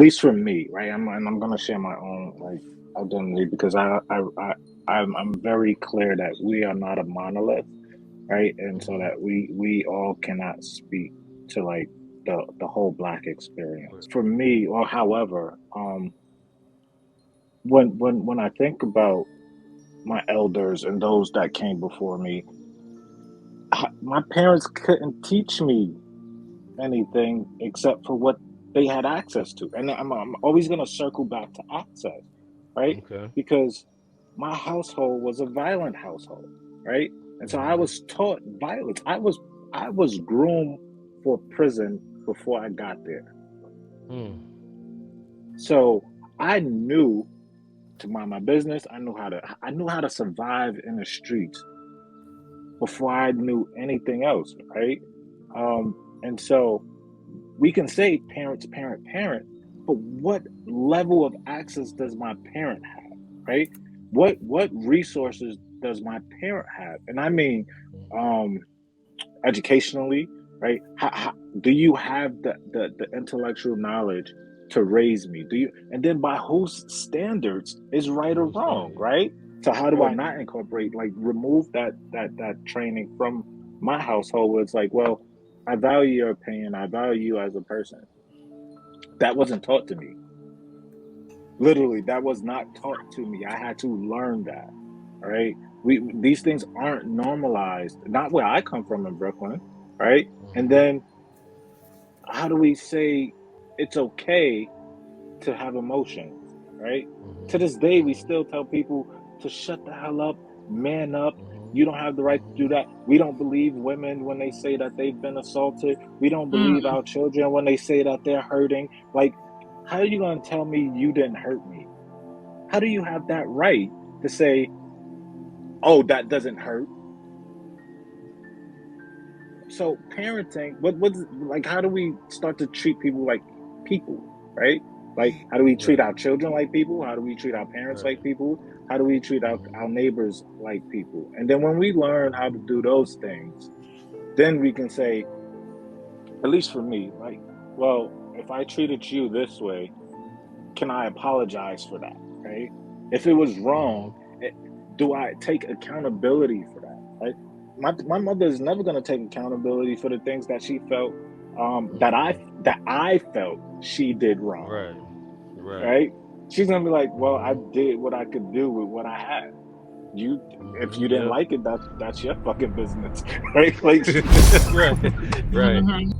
At least for me, right? I'm gonna share my own like identity because I'm very clear that we are not a monolith, right? And so Hmm. that we all cannot speak to like the whole black experience. Right. For me, or however, when I think about my elders and those that came before me, my parents couldn't teach me anything except for what they had access to. And I'm always going to circle back to access, right? Okay. Because my household was a violent household, right? And so I Hmm. was taught violence. I was groomed for prison before I got there. Mm. So I knew to mind my business. I knew how to survive in the streets before I knew anything else, right? And so we can say parents, parent, parent, but what level of access does my parent have, right? What resources does my parent have? And I mean, um, educationally, right? Do you have the intellectual knowledge to raise me? Do you? And then by whose standards is right or Most wrong, definitely. right? So how do I Right. not incorporate, like, remove that training from my household? Where it's like, well, I value your opinion. I value you as a person. That wasn't taught to me. Literally, that was not taught to me. I had to learn that. All right. These things aren't normalized. Not where I come from in Brooklyn, right? And Hmm. then how do we say it's okay to have emotions, right? To Hmm. this day, we still tell people to shut the hell up, man up. Hmm. You don't have the right to do that. We don't believe women when they say that they've been assaulted. We don't believe Mm, our children when they say that they're hurting. Like, how are you going to tell me you didn't hurt me? How do you have that right to say, oh, that doesn't hurt? So parenting, what's like, how do we start to treat people like people, right? Like, how do we treat Right. our children like people? How do we treat our parents Right. like people? How do we treat our Hmm. neighbors like people? And then when we learn how to do those things, then we can say, at least for me, like, well, if I treated you this way, can I apologize for that, right? If it was wrong, Hmm. it, do I take accountability for that, right? My mother is never going to take accountability for the things that she felt, that I Hmm. felt she did wrong, Right. Right. right? She's gonna be like, well, I Hmm. did what I could do with what I had. You, if Hmm. you didn't Yep. like it, that's your fucking business, right? Like, Right. Right. mhm.